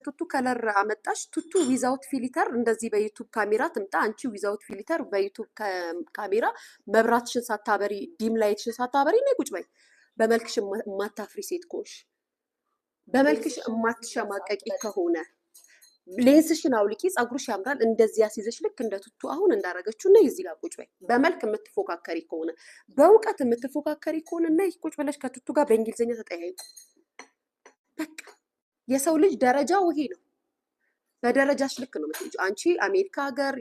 ቱቱ ከለር አመጣሽ ቱቱ ዊዛውት ፊልተር እንደዚህ በዩቲዩብ ካሜራ ትምጣ አንቺ ዊዛውት ፊልተር በዩቲዩብ ካሜራ መብራትሽን ሳታበሪ ዲም ላይትሽን ሳታበሪ ነይ ቁጭ በይ በመልክሽ ማታፍሪ ሴት ኮሽ በመልክሽ ማትሸማቀቂ ከሆነ ሌንስሽን አውልቂ ጸጉርሽ ያምራል እንደዚህ ያሲዘሽ ልክ እንደ ቱቱ አሁን እንዳረገችው ነይ እዚህ ጋር ቁጭ በይ በመልክ የምትፎካከሪ ከሆነ በእውቀት የምትፎካከሪ ከሆነ ነይ ቁጭ ብለሽ ከቱቱ ጋር በእንግሊዘኛ ተጠያይቁ በቃ የሰው ልጅ ደረጃው ይሄ ነው በደረጃሽ ልክ ነው የምትሄጂው አንቺ አሜሪካ ሀገር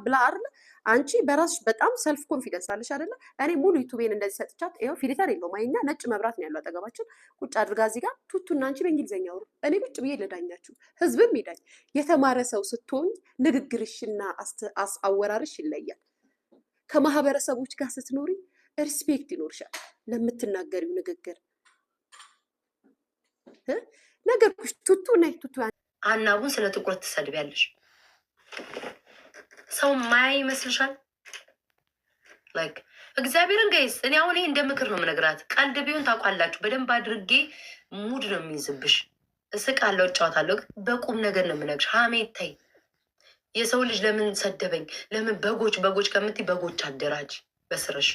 ብላ አይደል አንቺ በራስሽ በጣም ሰልፍ ኮንፊደንስ አለሽ አይደል እኔ ሙሉ ዩቲዩብን እንደዚህ ሰጥቻት ይሄው ፊልተር የለውም አይኛ ነጭ መብራት ነው ያለው አጠገባችን ቁጭ አድርጋ እዚህ ጋር ቱቱና አንቺ በእንግሊዘኛ አውሩ እኔ ቁጭ ብዬ ልዳኛችሁ ህዝብም ይዳኝ የተማረ ሰው ስትሆኝ ንግግርሽና አወራርሽ ይለያል ከማህበረሰቦች ጋር ስትኖሪ ሪስፔክት ይኖርሻል ለምትናገሪው ንግግር ነገርኩሽ ቱቱ ነይ ቱቱ አናቡን ስለ ትኩረት ትሰድቢያለሽ ሰው ማያ ይመስልሻል ላይክ እግዚአብሔርን ጋይስ እኔ አሁን ይሄ እንደ ምክር ነው የምነግራት ቀልድ ቢሆን ታውቃላችሁ በደንብ አድርጌ ሙድ ነው የሚይዝብሽ እስቃለሁ እጫወታለሁ በቁም ነገር ነው የምነግርሽ ሀሜት ተይ የሰው ልጅ ለምን ሰደበኝ ለምን በጎች ከምትይ በጎች አደራጅ በስርሽ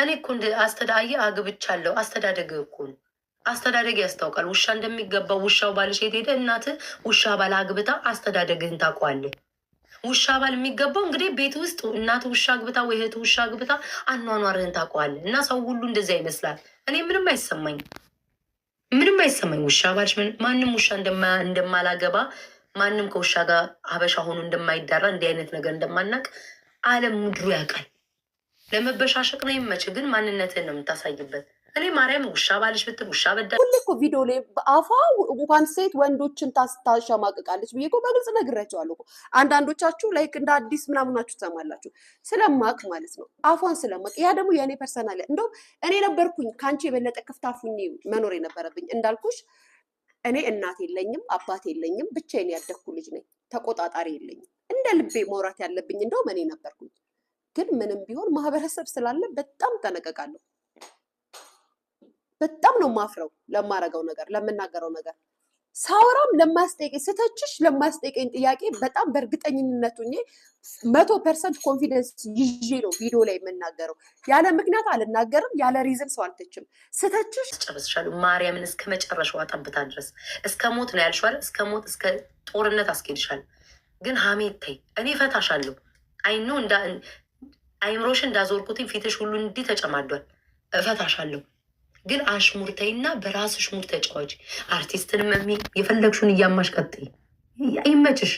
እኔ እኮ እንደ አግብቻለሁ አስተዳደግ እኮ ነው አስተዳደግ ያስታውቃል ውሻ እንደሚገባው ውሻው ባልሽ የት ሄደ እናትህ ውሻ ባል አግብታ አስተዳደግህን ታውቀዋለህ ውሻ ባል የሚገባው እንግዲህ ቤት ውስጥ እናትህ ውሻ አግብታ ወይ እህትህ ውሻ አግብታ አኗኗርህን ታውቀዋለህ እና ሰው ሁሉ እንደዚያ ይመስላል እኔ ምንም አይሰማኝ ውሻ ባልሽ ማንም ውሻ እንደማላገባ ማንም ከውሻ ጋር ሀበሻ ሆኖ እንደማይዳራ እንዲህ አይነት ነገር እንደማናቅ ዓለም ምድሩ ያውቃል ለመበሻሸቅ ነው ይመች ግን ማንነትህን ነው የምታሳይበት እኔ ማርያም ውሻ ባልሽ ብትል ውሻ በዳ ሁሌ እኮ ቪዲዮ ላይ በአፏ እንኳን ሴት ወንዶችን ታሸማቅቃለች ብዬ እኮ በግልጽ ነግራቸዋለሁ እኮ አንዳንዶቻችሁ ላይክ እንደ አዲስ ምናምናችሁ ትሰማላችሁ ስለማቅ ማለት ነው አፏን ስለማቅ ያ ደግሞ የእኔ ፐርሰናል እንደውም እኔ ነበርኩኝ ከአንቺ የበለጠ ክፍታፉኝ መኖር የነበረብኝ እንዳልኩሽ እኔ እናት የለኝም አባት የለኝም ብቻዬን ያደግኩ ልጅ ነኝ ተቆጣጣሪ የለኝም እንደ ልቤ መውራት ያለብኝ እንደውም እኔ ነበርኩኝ ግን ምንም ቢሆን ማህበረሰብ ስላለ በጣም ተነቀቃለሁ በጣም ነው ማፍረው ለማረገው ነገር ለምናገረው ነገር ሳወራም ለማስጠይቀኝ ስተችሽ ለማስጠይቀኝ ጥያቄ በጣም በእርግጠኝነት ሆኜ 100% ኮንፊደንስ ይዤ ነው ቪዲዮ ላይ የምናገረው ያለ ምክንያት አልናገርም ያለ ሪዝን ሰው አልተችም ስተችሽ ጨርስሻለሁ ማርያምን እስከ መጨረሻዋ ጠብታ ድረስ እስከ ሞት ነው ያልሽዋል እስከ ሞት እስከ ጦርነት አስኬድሻል ግን ሀሜት ተይ እኔ ፈታሻለሁ አይኖ አይምሮሽ እንዳዞርኩትኝ ፊትሽ ሁሉ እንዲህ ተጨማዷል እፈታሻለሁ ግን አሽሙርተይና በራስሽ ሙር ተጫዋች አርቲስትንም የፈለግሽውን እያማሽ ቀጥይ ይመችሽ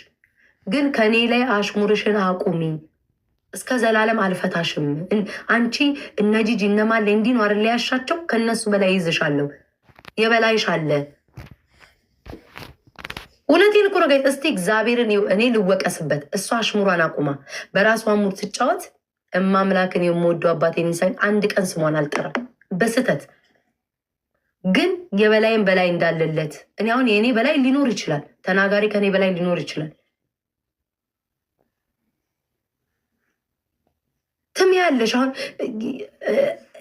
ግን ከኔ ላይ አሽሙርሽን አቁሚ እስከ ዘላለም አልፈታሽም አንቺ እነጂጂ እነማለ እንዲህ ነው አይደል ያሻቸው ከነሱ በላይ ይዝሻለሁ የበላይሽ አለ እውነቴን እኮ ነው እስቲ እግዚአብሔርን እኔ ልወቀስበት እሷ አሽሙሯን አቁማ በራሷ ሙር ትጫወት እማምላክን የምወደው አባቴን ሳይን አንድ ቀን ስሟን አልጠራም በስተት ግን የበላይም በላይ እንዳለለት እኔ አሁን የኔ በላይ ሊኖር ይችላል ተናጋሪ ከኔ በላይ ሊኖር ይችላል ትም ያለሽ አሁን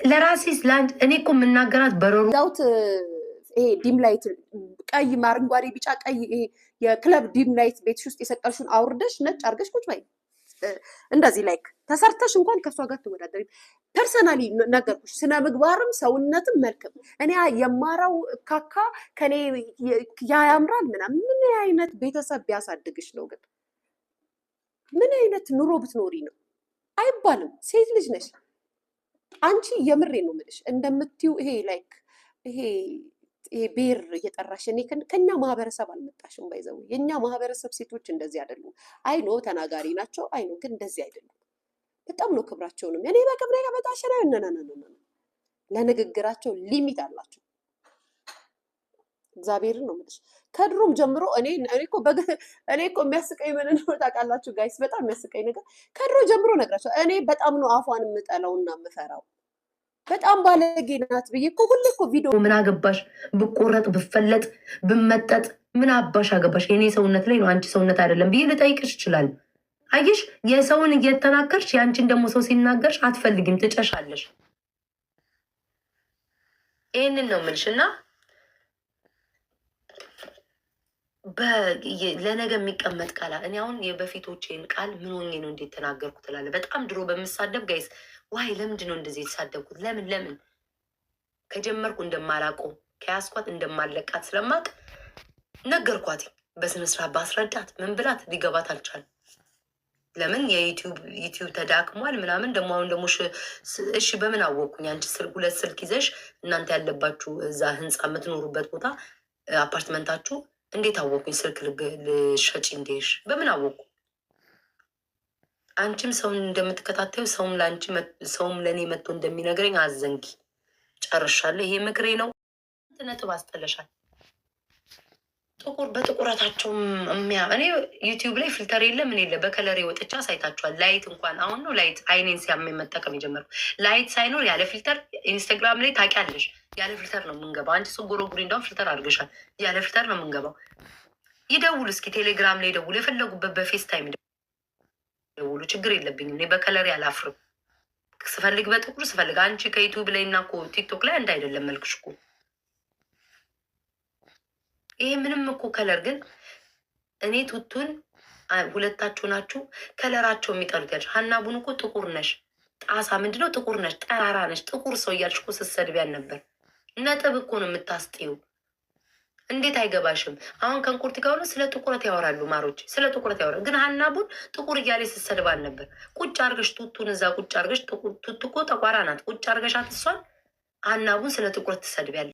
ለራሴስ ላንድ እኔ እኮ የምናገራት በረሩ ዳውት ይሄ ዲም ላይት ቀይ አረንጓዴ ቢጫ ቀይ ይሄ የክለብ ዲም ላይት ቤትሽ ውስጥ የሰቀልሽውን አውርደሽ ነጭ አርገሽ ቁጭ በይ እንደዚህ ላይክ ተሰርተሽ እንኳን ከሷ ጋር ትወዳደሪ ፐርሰናሊ ነገርኩሽ ስነ ምግባርም ሰውነትም መልክም እኔ የማራው ካካ ከኔ ያምራል ምናምን ምን አይነት ቤተሰብ ቢያሳድግሽ ነው ግን ምን አይነት ኑሮ ብትኖሪ ነው አይባልም ሴት ልጅ ነሽ አንቺ የምሬ ነው የምልሽ እንደምትዩ ይሄ ላይክ ይሄ ቤር እየጠራሽ እኔ ከኛ ማህበረሰብ አልመጣሽም ባይዘው የኛ ማህበረሰብ ሴቶች እንደዚህ አይደሉም አይኖ ተናጋሪ ናቸው አይኖ ግን እንደዚህ አይደሉም በጣም ነው ክብራቸውንም እኔ በክብሬ ከመጣሽ ነው ለንግግራቸው ሊሚት አላቸው እግዚአብሔርን ነው የምልሽ ከድሮም ጀምሮ እኔ እኮ የሚያስቀኝ ምን ነው ታውቃላችሁ ጋይስ በጣም የሚያስቀኝ ነገር ከድሮ ጀምሮ ነግራቸው እኔ በጣም ነው አፏን የምጠላውና የምፈራው በጣም ባለጌ ናት ብዬ እኮ ሁሌ እኮ ቪዲዮ ምን አገባሽ ብቆረጥ ብፈለጥ ብመጠጥ ምን አባሽ አገባሽ የኔ ሰውነት ላይ ነው አንቺ ሰውነት አይደለም ብዬ ልጠይቅሽ ይችላል አየሽ የሰውን እየተናገርሽ ያንቺን ደግሞ ሰው ሲናገርሽ አትፈልጊም ትጨሻለሽ ይሄንን ነው የምልሽና ለነገ የሚቀመጥ ቃል እኔ አሁን የበፊቶቼን ቃል ምን ሆኜ ነው እንዴት ተናገርኩ ትላለህ። በጣም ድሮ በምሳደብ ጋይስ ዋይ ለምንድን ነው እንደዚህ የተሳደብኩት? ለምን ከጀመርኩ እንደማላውቀው ከያስኳት እንደማለቃት ስለማቅ ነገርኳት። በስነስርዓት ባስረዳት ምን ብላት ሊገባት አልቻለም። ለምን የዩቲዩብ ተዳክሟል ምናምን። ደግሞ አሁን ደግሞ እሺ በምን አወቅኩኝ? አንቺ ሁለት ስልክ ይዘሽ እናንተ ያለባችሁ እዛ ህንፃ የምትኖሩበት ቦታ አፓርትመንታችሁ እንዴት አወቅኩኝ? ስልክ ልሸጪ እንዴሽ በምን አወቅኩ? አንቺም ሰውን እንደምትከታተዩ ሰውም ለእኔ መጥቶ እንደሚነግረኝ አዘንጊ። ጨርሻለሁ። ይሄ ምክሬ ነው። ነጥብ አስጠለሻል። በጥቁረታቸው እኔ ዩቲዩብ ላይ ፊልተር የለ ምን የለ በከለሬ ወጥቻ ሳይታችኋል። ላይት እንኳን አሁን ነው ላይት አይኔን ሲያመኝ መጠቀም የጀመርኩ። ላይት ሳይኖር ያለ ፊልተር ኢንስታግራም ላይ ታውቂያለሽ፣ ያለ ፊልተር ነው የምንገባው። አንቺ ሰው ጎረጉሪ እንደውም ፊልተር አድርገሻል። ያለ ፊልተር ነው የምንገባው። ይደውሉ እስኪ ቴሌግራም ላይ ደውሉ፣ የፈለጉበት በፌስ ታይም ደውሉ። ችግር የለብኝም እኔ በከለሬ አላፍርም። ስፈልግ በጥቁር ስፈልግ አንቺ ከዩቲዩብ ላይ እና ቲክቶክ ላይ አንድ አይደለም መልክሽ እኮ። ይሄ ምንም እኮ ከለር ግን እኔ ቱቱን ሁለታችሁ ናችሁ ከለራቸው የሚጠሉት ያልሽ። ሀናቡን እኮ ጥቁር ነሽ፣ ጣሳ ምንድነው ጥቁር ነሽ፣ ጠራራ ነሽ፣ ጥቁር ሰው እያልሽ እኮ ስትሰድቢያን ነበር። ነጥብ እኮ ነው የምታስጤው። እንዴት አይገባሽም? አሁን ከእንቁርቲ ከሆነ ስለ ጥቁረት ያወራሉ ማሮች፣ ስለ ጥቁረት ያወራሉ። ግን ሀናቡን ጥቁር እያለ ስትሰድባን ነበር። ቁጭ አርገሽ ቱቱን እዛ ቁጭ አርገሽ፣ ቱቱ እኮ ጠቋራ ናት። ቁጭ አርገሻት እሷን ሀናቡን ስለ ጥቁረት ትሰድቢያለሽ።